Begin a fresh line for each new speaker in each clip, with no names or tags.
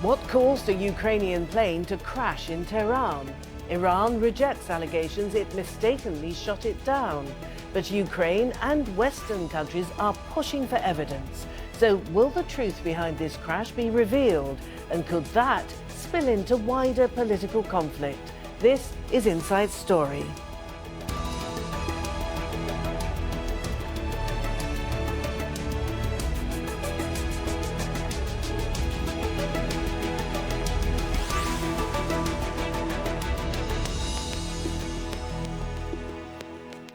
What caused a Ukrainian plane to crash in Tehran? Iran rejects allegations it mistakenly shot it down. But Ukraine and Western countries are pushing for evidence. So will the truth behind this crash be revealed? And could that spill into wider political conflict? This is Inside Story.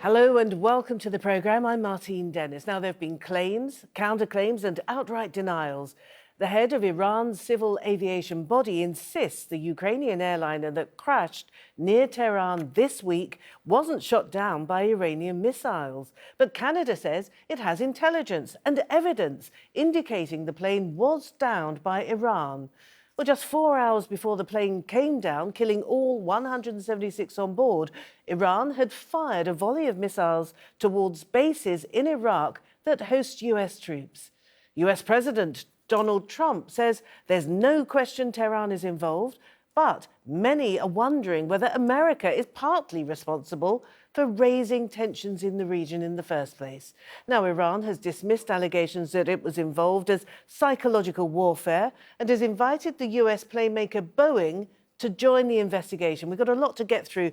Hello and welcome to the programme. I'm Martine Dennis. Now, there have been claims, counterclaims and outright denials. The head of Iran's civil aviation body insists the Ukrainian airliner that crashed near Tehran this week wasn't shot down by Iranian missiles. But Canada says it has intelligence and evidence indicating the plane was downed by Iran. Well, just 4 hours before the plane came down, killing all 176 on board, Iran had fired a volley of missiles towards bases in Iraq that host US troops. US President Donald Trump says there's no question Tehran is involved, but many are wondering whether America is partly responsible for raising tensions in the region in the first place. Now, Iran has dismissed allegations that it was involved as psychological warfare and has invited the US playmaker Boeing to join the investigation. We've got a lot to get through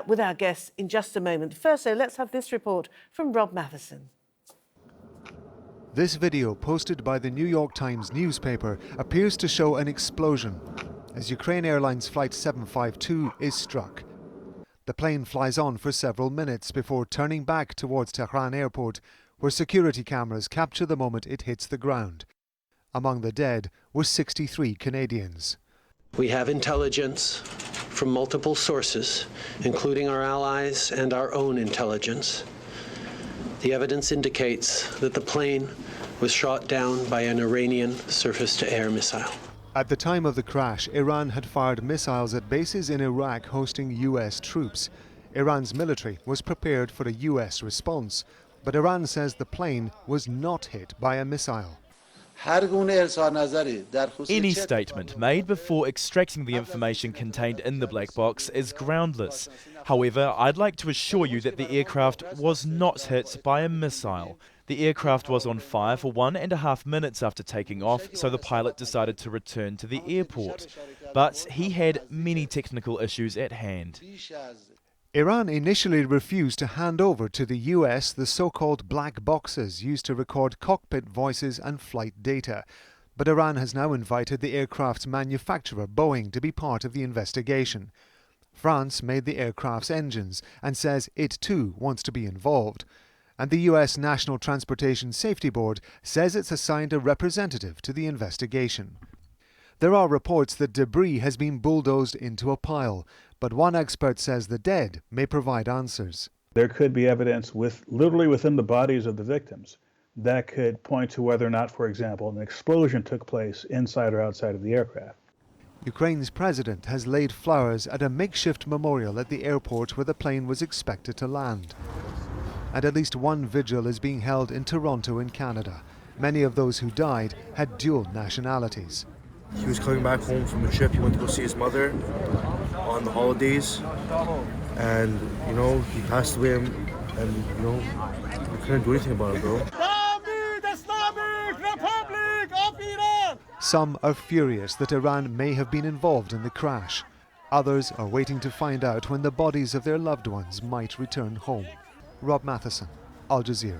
with our guests in just a moment. First, though, let's have this report from Rob Matheson.
This video, posted by the New York Times newspaper, appears to show an explosion as Ukraine Airlines Flight 752 is struck. The plane flies on for several minutes before turning back towards Tehran airport, where security cameras capture the moment it hits the ground. Among the dead were 63 Canadians.
We have intelligence from multiple sources, including our allies and our own intelligence. The evidence indicates that the plane was shot down by an Iranian surface-to-air missile.
At the time of the crash, Iran had fired missiles at bases in Iraq hosting US troops. Iran's military was prepared for a US response, but Iran says the plane was not hit by a missile.
Any statement made before extracting the information contained in the black box is groundless. However, I'd like to assure you that the aircraft was not hit by a missile. The aircraft was on fire for 1.5 minutes after taking off, so the pilot decided to return to the airport. But he had many technical issues at hand.
Iran initially refused to hand over to the US the so-called black boxes used to record cockpit voices and flight data. But Iran has now invited the aircraft's manufacturer, Boeing, to be part of the investigation. France made the aircraft's engines and says it too wants to be involved. And the US National Transportation Safety Board says it's assigned a representative to the investigation. There are reports that debris has been bulldozed into a pile, but one expert says the dead may provide answers.
There could be evidence literally within the bodies of the victims that could point to whether or not, for example, an explosion took place inside or outside of the aircraft.
Ukraine's president has laid flowers at a makeshift memorial at the airport where the plane was expected to land. And at least one vigil is being held in Toronto in Canada. Many of those who died had dual nationalities.
He was coming back home from a trip. He went to go see his mother on the holidays, and he passed away, and we couldn't do anything about it, bro.
Some are furious that Iran may have been involved in the crash. Others are waiting to find out when the bodies of their loved ones might return home. Rob Matheson, Al Jazeera.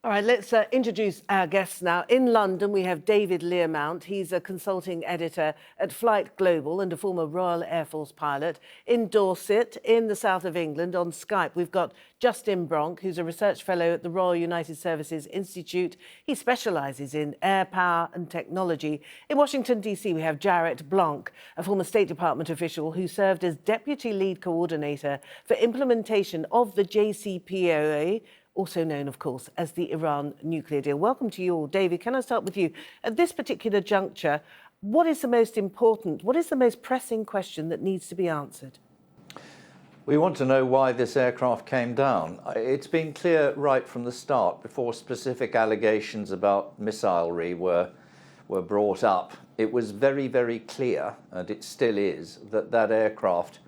All right, let's introduce our guests now. In London, we have David Learmount. He's a consulting editor at Flight Global and a former Royal Air Force pilot. In Dorset, in the south of England, on Skype, we've got Justin Bronk, who's a research fellow at the Royal United Services Institute. He specialises in air power and technology. In Washington, D.C., we have Jarrett Blanc, a former State Department official who served as Deputy Lead Coordinator for implementation of the JCPOA, also known, of course, as the Iran nuclear deal. Welcome to you all. David, can I start with you? At this particular juncture, what is the most important, what is the most pressing question that needs to be answered?
We want to know why this aircraft came down. It's been clear right from the start, before specific allegations about missilery were brought up. It was very, very clear, and it still is, that that aircraft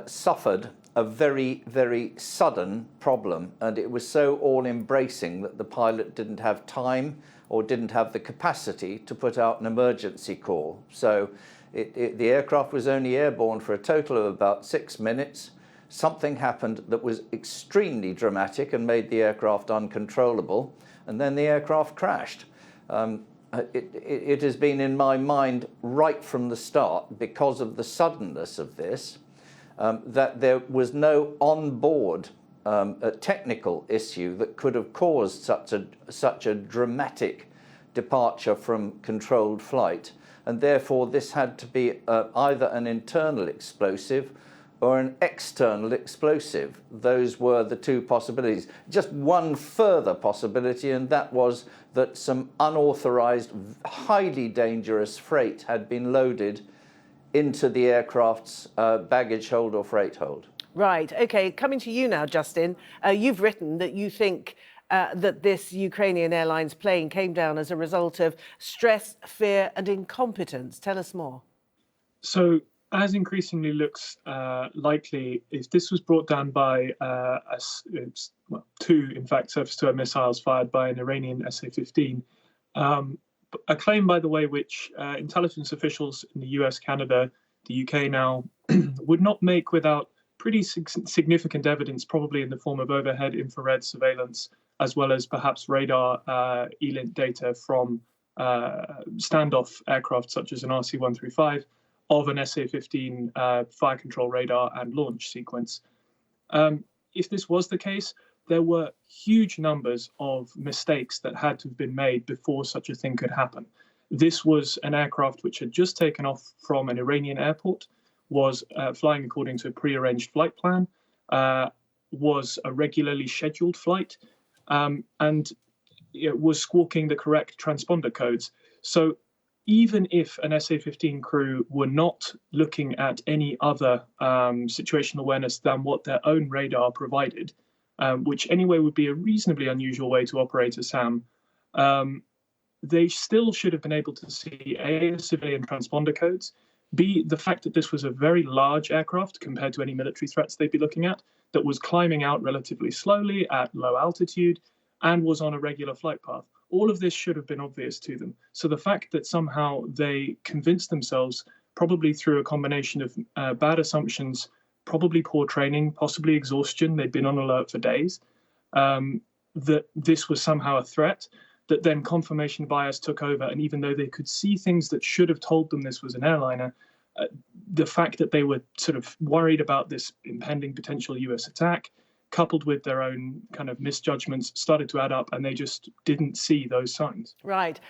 suffered a very, very sudden problem, and it was so all-embracing that the pilot didn't have time or didn't have the capacity to put out an emergency call. So the aircraft was only airborne for a total of about 6 minutes. Something happened that was extremely dramatic and made the aircraft uncontrollable, and then the aircraft crashed. It has been in my mind right from the start, because of the suddenness of this, that there was no on-board technical issue that could have caused such a dramatic departure from controlled flight. And therefore this had to be either an internal explosive or an external explosive. Those were the two possibilities. Just one further possibility, and that was that some unauthorized, highly dangerous freight had been loaded into the aircraft's baggage hold or freight hold.
Right, okay, coming to you now, Justin. You've written that you think that this Ukrainian Airlines plane came down as a result of stress, fear and incompetence. Tell us more.
So, as increasingly looks likely, if this was brought down by two, in fact, surface-to-air missiles fired by an Iranian SA-15, a claim, by the way, which intelligence officials in the US, Canada, the UK now would not make without pretty significant evidence, probably in the form of overhead infrared surveillance, as well as perhaps radar ELINT data from standoff aircraft such as an RC-135 of an SA-15 fire control radar and launch sequence. If this was the case, there were huge numbers of mistakes that had to have been made before such a thing could happen. This was an aircraft which had just taken off from an Iranian airport, was flying according to a pre-arranged flight plan, was a regularly scheduled flight, and it was squawking the correct transponder codes. So even if an SA-15 crew were not looking at any other situational awareness than what their own radar provided, which anyway would be a reasonably unusual way to operate a SAM, they still should have been able to see A, civilian transponder codes, B, the fact that this was a very large aircraft compared to any military threats they'd be looking at, that was climbing out relatively slowly at low altitude and was on a regular flight path. All of this should have been obvious to them. So the fact that somehow they convinced themselves, probably through a combination of bad assumptions, probably poor training, possibly exhaustion, they'd been on alert for days, that this was somehow a threat, that then confirmation bias took over. And even though they could see things that should have told them this was an airliner, the fact that they were sort of worried about this impending potential US attack, coupled with their own kind of misjudgments, started to add up, and they just didn't see those signs.
Right.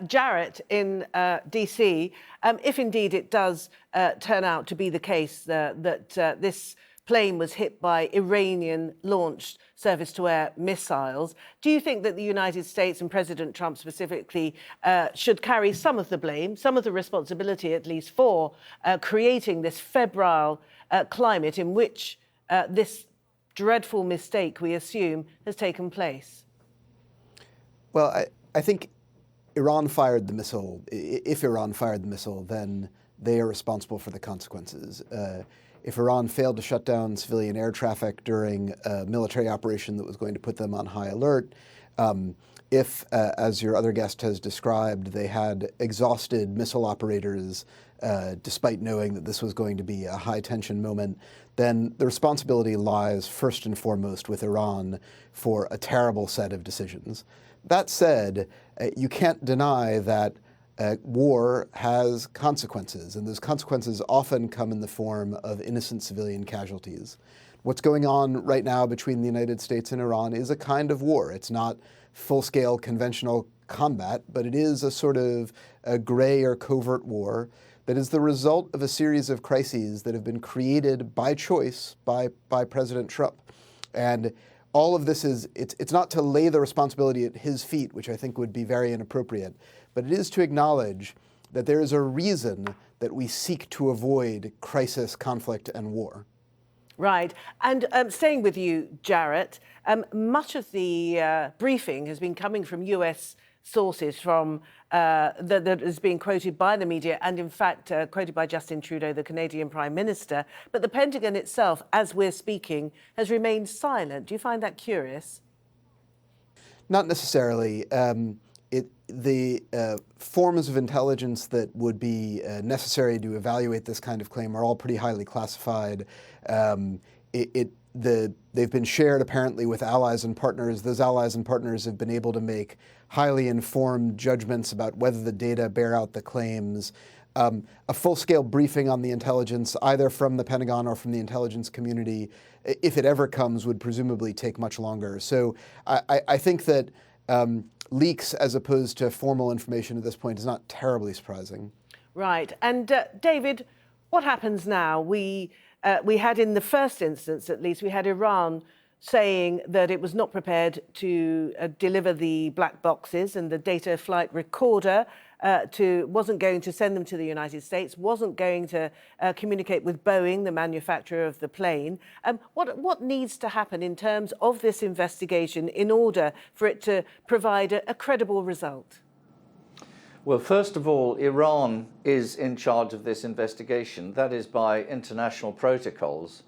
Jarrett in DC, if indeed it does turn out to be the case that this plane was hit by Iranian-launched surface-to-air missiles, do you think that the United States and President Trump specifically should carry some of the blame, some of the responsibility at least, for creating this febrile climate in which this dreadful mistake, we assume, has taken place?
Well, I think Iran fired the missile. If Iran fired the missile, then they are responsible for the consequences. If Iran failed to shut down civilian air traffic during a military operation that was going to put them on high alert, if, as your other guest has described, they had exhausted missile operators despite knowing that this was going to be a high-tension moment, then the responsibility lies first and foremost with Iran for a terrible set of decisions. That said, you can't deny that war has consequences, and those consequences often come in the form of innocent civilian casualties. What's going on right now between the United States and Iran is a kind of war. It's not full-scale conventional combat, but it is a sort of a gray or covert war that is the result of a series of crises that have been created by choice by President Trump. And all of this is, it's not to lay the responsibility at his feet, which I think would be very inappropriate, but it is to acknowledge that there is a reason that we seek to avoid crisis, conflict, and war.
Right. And staying with you, Jarrett, much of the briefing has been coming from US sources that is being quoted by the media and, in fact, quoted by Justin Trudeau, the Canadian Prime Minister. But the Pentagon itself, as we're speaking, has remained silent. Do you find that curious?
Not necessarily. The forms of intelligence that would be necessary to evaluate this kind of claim are all pretty highly classified. They've been shared apparently with allies and partners. Those allies and partners have been able to make highly informed judgments about whether the data bear out the claims. A full-scale briefing on the intelligence, either from the Pentagon or from the intelligence community, if it ever comes, would presumably take much longer. So I think that leaks as opposed to formal information at this point is not terribly surprising.
Right. And David, what happens now? We had, in the first instance at least, we had Iran saying that it was not prepared to deliver the black boxes and the data flight recorder, wasn't going to send them to the United States, wasn't going to communicate with Boeing, the manufacturer of the plane. What needs to happen in terms of this investigation in order for it to provide a credible result?
Well, first of all, Iran is in charge of this investigation. That is by international protocols.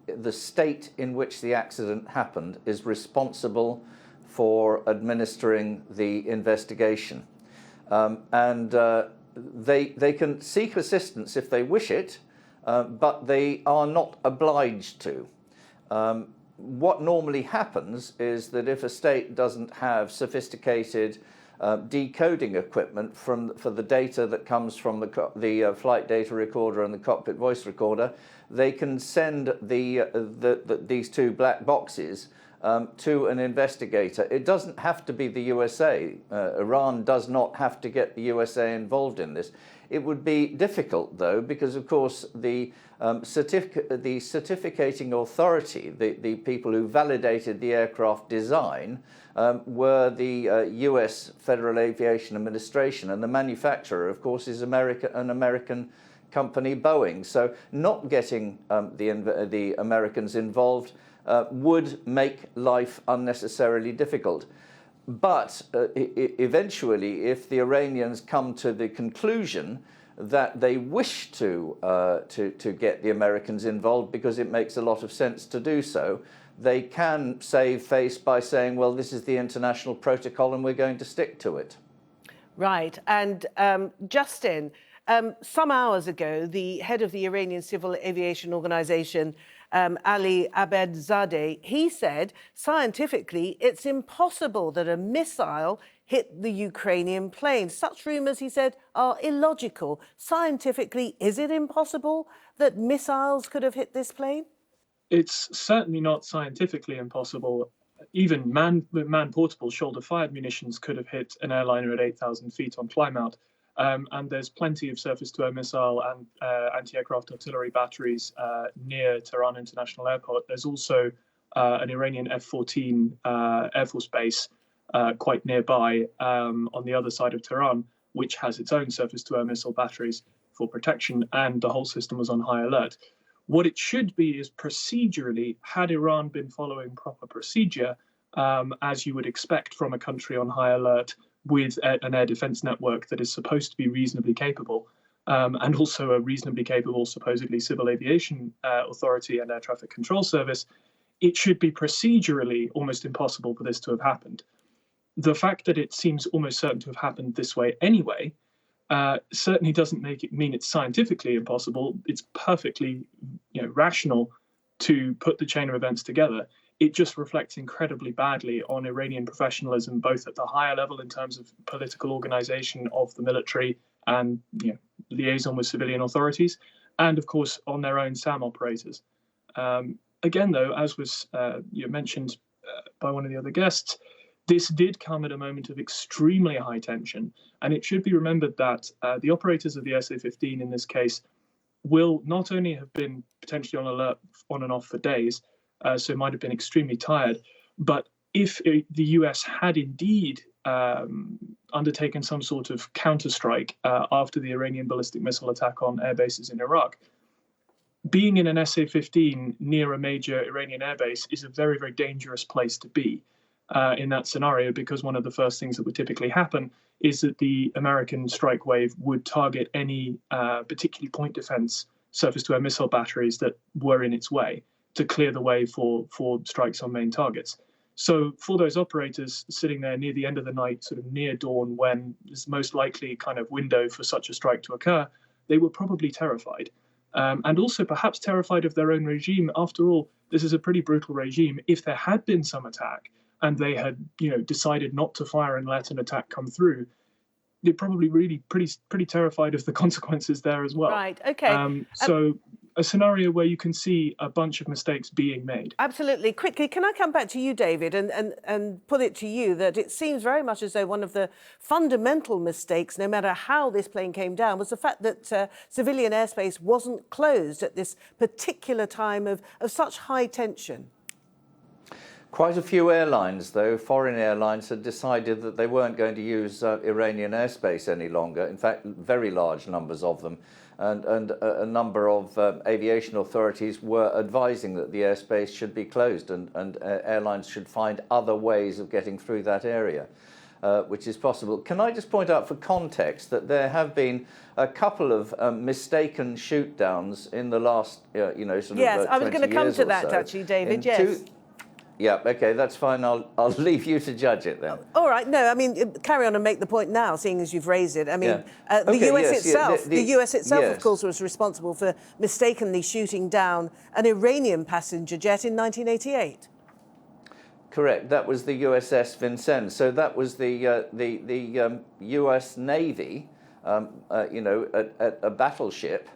The state in which the accident happened is responsible for administering the investigation. They can seek assistance if they wish it, but they are not obliged to. What normally happens is that if a state doesn't have sophisticated decoding equipment for the data that comes from the flight data recorder and the cockpit voice recorder, they can send these two black boxes to an investigator. It doesn't have to be the USA. Iran does not have to get the USA involved in this. It would be difficult, though, because, of course, the certificating authority, the people who validated the aircraft design, were the US Federal Aviation Administration, and the manufacturer, of course, is an American company, Boeing. So not getting the Americans involved would make life unnecessarily difficult. But eventually, if the Iranians come to the conclusion that they wish to get the Americans involved because it makes a lot of sense to do so, they can save face by saying, well, this is the international protocol and we're going to stick to it.
Right. And Justin, some hours ago, the head of the Iranian Civil Aviation Organization, Ali Abedzadeh, he said scientifically it's impossible that a missile hit the Ukrainian plane. Such rumours, he said, are illogical. Scientifically, is it impossible that missiles could have hit this plane?
It's certainly not scientifically impossible. Even man-portable shoulder-fired munitions could have hit an airliner at 8,000 feet on climb-out. And there's plenty of surface-to-air missile and anti-aircraft artillery batteries near Tehran International Airport. There's also an Iranian F-14 Air Force base quite nearby on the other side of Tehran, which has its own surface-to-air missile batteries for protection, and the whole system was on high alert. What it should be is procedurally, had Iran been following proper procedure, as you would expect from a country on high alert with an air defense network that is supposed to be reasonably capable, and also a reasonably capable, supposedly, civil aviation authority and air traffic control service, it should be procedurally almost impossible for this to have happened. The fact that it seems almost certain to have happened this way anyway certainly doesn't mean it's scientifically impossible. It's perfectly rational to put the chain of events together. It just reflects incredibly badly on Iranian professionalism, both at the higher level in terms of political organization of the military and liaison with civilian authorities, and of course on their own SAM operators. Again, though, as was mentioned by one of the other guests, this did come at a moment of extremely high tension, and it should be remembered that the operators of the SA-15 in this case will not only have been potentially on alert on and off for days, so might have been extremely tired, but if the US had indeed undertaken some sort of counterstrike after the Iranian ballistic missile attack on air bases in Iraq, being in an SA-15 near a major Iranian airbase is a very, very dangerous place to be in that scenario, because one of the first things that would typically happen is that the American strike wave would target any particularly point defense surface-to-air missile batteries that were in its way to clear the way for strikes on main targets. So for those operators sitting there near the end of the night, sort of near dawn, when there's most likely kind of window for such a strike to occur, they were probably terrified. And also perhaps terrified of their own regime. After all, this is a pretty brutal regime. If there had been some attack and they had, decided not to fire and let an attack come through, they're probably really pretty terrified of the consequences there as well.
Right. Okay.
So a scenario where you can see a bunch of mistakes being made.
Absolutely. Quickly, can I come back to you, David, and put it to you that it seems very much as though one of the fundamental mistakes, no matter how this plane came down, was the fact that civilian airspace wasn't closed at this particular time of such high tension.
Quite a few airlines, though, foreign airlines, had decided that they weren't going to use Iranian airspace any longer. In fact, very large numbers of them. And a number of aviation authorities were advising that the airspace should be closed and airlines should find other ways of getting through that area, which is possible. Can I just point out for context that there have been a couple of mistaken shoot downs in the last, sort of 20 years or so.
Yes, I was going to come to that, actually, David, yes.
Yeah, okay, that's fine. I'll leave you to judge it then.
All right. No, I mean, carry on and make the point now, seeing as you've raised it. I mean, the US itself, of course, was responsible for mistakenly shooting down an Iranian passenger jet in 1988.
Correct. That was the USS Vincennes. So that was the US Navy, a battleship.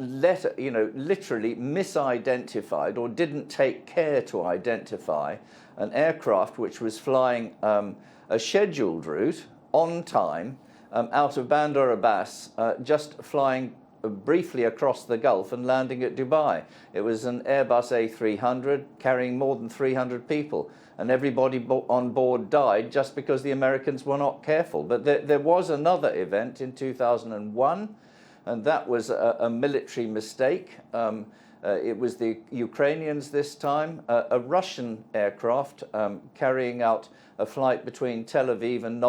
Literally misidentified or didn't take care to identify an aircraft which was flying a scheduled route on time out of Bandar Abbas, just flying briefly across the Gulf and landing at Dubai. It was an Airbus A300 carrying more than 300 people, and everybody on board died just because the Americans were not careful. But there was another event in 2001, and that was a military mistake. It was the Ukrainians this time, a Russian aircraft carrying out a flight between Tel Aviv and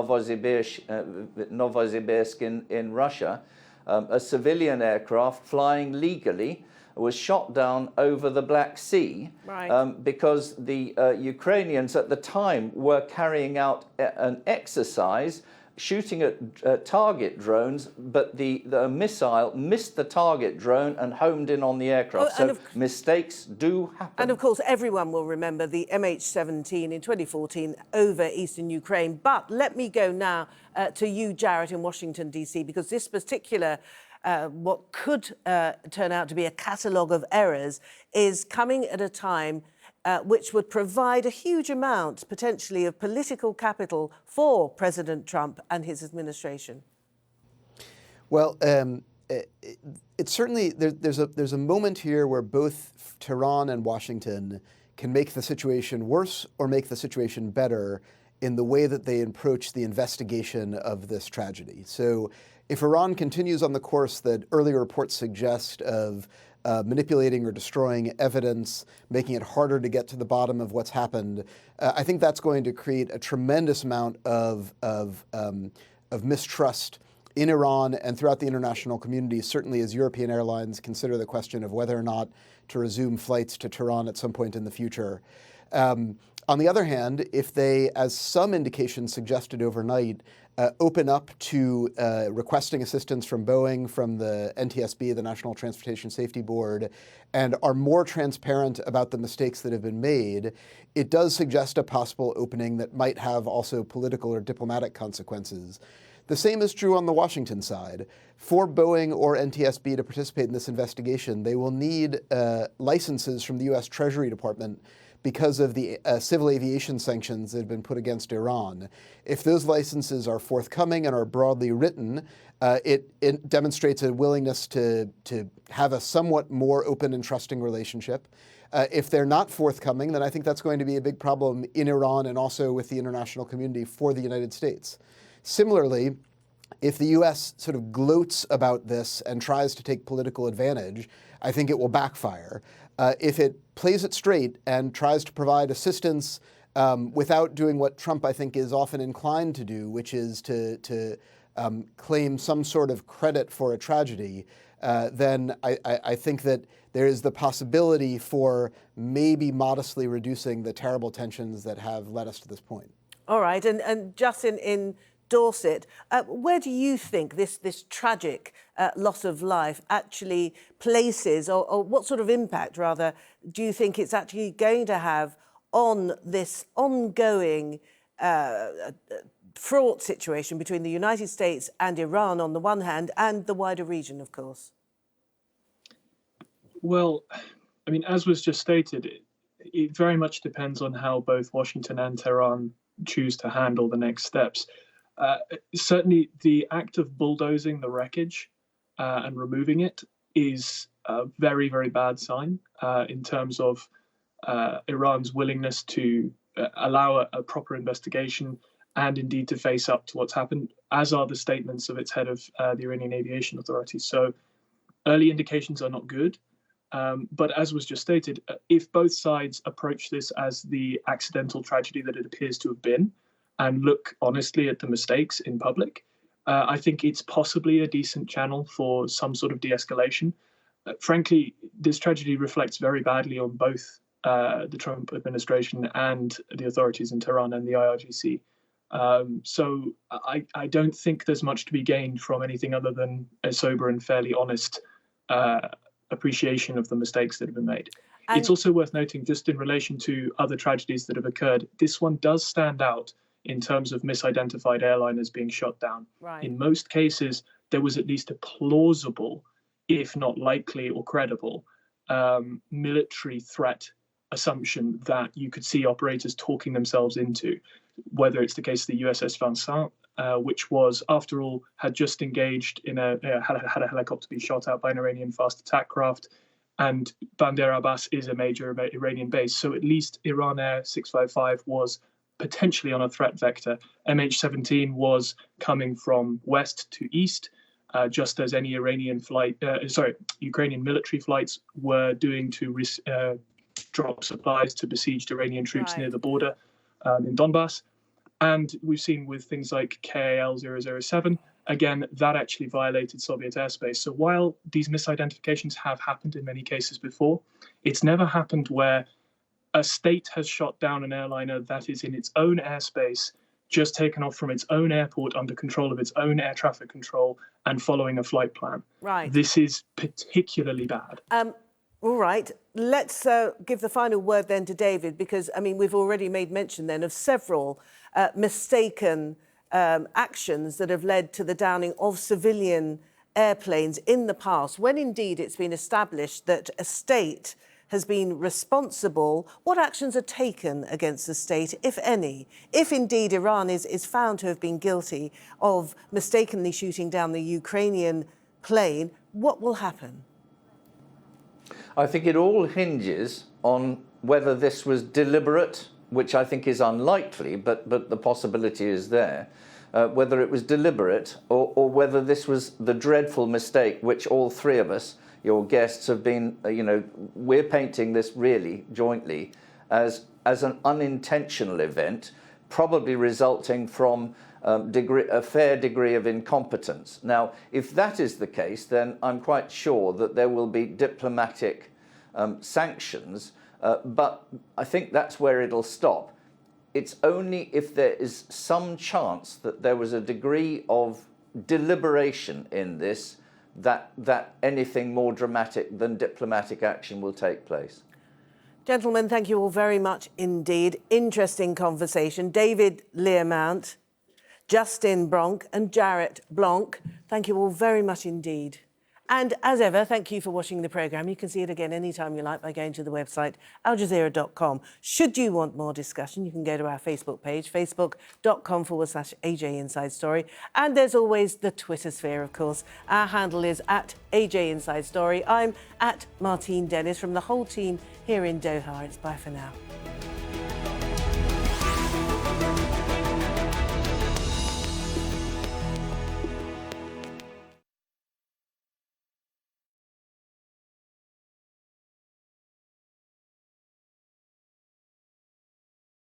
Novosibirsk in Russia. A civilian aircraft flying legally was shot down over the Black Sea, because the Ukrainians at the time were carrying out an exercise shooting at target drones, but the missile missed the target drone and homed in on the aircraft. So mistakes do happen.
And of course, everyone will remember the MH17 in 2014 over eastern Ukraine. But let me go now to you, Jarrett, in Washington, D.C., because this particular what could turn out to be a catalogue of errors is coming at a time which would provide a huge amount, potentially, of political capital for President Trump and his administration.
Well, it's certainly, there's a moment here where both Tehran and Washington can make the situation worse or make the situation better in the way that they approach the investigation of this tragedy. So if Iran continues on the course that earlier reports suggest of manipulating or destroying evidence, making it harder to get to the bottom of what's happened, I think that's going to create a tremendous amount of mistrust in Iran and throughout the international community, certainly as European airlines consider the question of whether or not to resume flights to Tehran at some point in the future. On the other hand, if they, as some indications suggested overnight, open up to requesting assistance from Boeing, from the NTSB, the National Transportation Safety Board, and are more transparent about the mistakes that have been made, it does suggest a possible opening that might have also political or diplomatic consequences. The same is true on the Washington side. For Boeing or NTSB to participate in this investigation, they will need licenses from the U.S. Treasury Department because of the civil aviation sanctions that have been put against Iran. If those licenses are forthcoming and are broadly written, it demonstrates a willingness to have a somewhat more open and trusting relationship. If they're not forthcoming, then I think that's going to be a big problem in Iran and also with the international community for the United States. Similarly, if the U.S. sort of gloats about this and tries to take political advantage, I think it will backfire. If it plays it straight and tries to provide assistance without doing what Trump, I think, is often inclined to do, which is to claim some sort of credit for a tragedy, then I think that there is the possibility for maybe modestly reducing the terrible tensions that have led us to this point.
All right, and Justin, in Dorset, where do you think this tragic loss of life actually places, or what sort of impact, rather, do you think it's actually going to have on this ongoing fraught situation between the United States and Iran on the one hand, and the wider region, of course?
Well, I mean, as was just stated, it very much depends on how both Washington and Tehran choose to handle the next steps. Certainly, the act of bulldozing the wreckage and removing it is a very, very bad sign in terms of Iran's willingness to allow a proper investigation and indeed to face up to what's happened, as are the statements of its head of the Iranian Aviation Authority. So early indications are not good. But as was just stated, if both sides approach this as the accidental tragedy that it appears to have been, and look honestly at the mistakes in public, I think it's possibly a decent channel for some sort of de-escalation. Frankly, this tragedy reflects very badly on both the Trump administration and the authorities in Tehran and the IRGC. So I don't think there's much to be gained from anything other than a sober and fairly honest appreciation of the mistakes that have been made. And it's also worth noting, just in relation to other tragedies that have occurred, this one does stand out in terms of misidentified airliners being shot down.
Right.
In most cases, there was at least a plausible, if not likely or credible, military threat assumption that you could see operators talking themselves into, whether it's the case of the USS Vincent, which was, after all, had just engaged in had a helicopter be shot out by an Iranian fast attack craft, and Bandar Abbas is a major Iranian base. So at least Iran Air 655 was potentially on a threat vector. MH17 was coming from west to east, just as any Ukrainian military flights were doing to drop supplies to besieged Iranian troops near the border in Donbass. And we've seen with things like KAL 007, again, that actually violated Soviet airspace. So while these misidentifications have happened in many cases before, it's never happened where a state has shot down an airliner that is in its own airspace, just taken off from its own airport under control of its own air traffic control and following a flight plan.
Right.
This is particularly bad.
All right, let's give the final word then to David, because, I mean, we've already made mention then of several mistaken actions that have led to the downing of civilian airplanes in the past, when indeed it's been established that a state has been responsible. What actions are taken against the state, if any? If indeed Iran is found to have been guilty of mistakenly shooting down the Ukrainian plane, what will happen?
I think it all hinges on whether this was deliberate, which I think is unlikely, but the possibility is there, whether it was deliberate or whether this was the dreadful mistake which all three of us, your guests, have been, we're painting this really jointly as an unintentional event, probably resulting from a fair degree of incompetence. Now, if that is the case, then I'm quite sure that there will be diplomatic sanctions, but I think that's where it'll stop. It's only if there is some chance that there was a degree of deliberation in this that anything more dramatic than diplomatic action will take place.
Gentlemen, thank you all very much indeed. Interesting conversation. David Learmount, Justin Bronk and Jarrett Blanc, thank you all very much indeed. And as ever, thank you for watching the programme. You can see it again anytime you like by going to the website aljazeera.com. Should you want more discussion, you can go to our Facebook page, facebook.com/AJ Inside Story. And there's always the Twitter sphere, of course. Our handle is @AJ Inside Story. I'm @Martine Dennis from the whole team here in Doha. It's bye for now.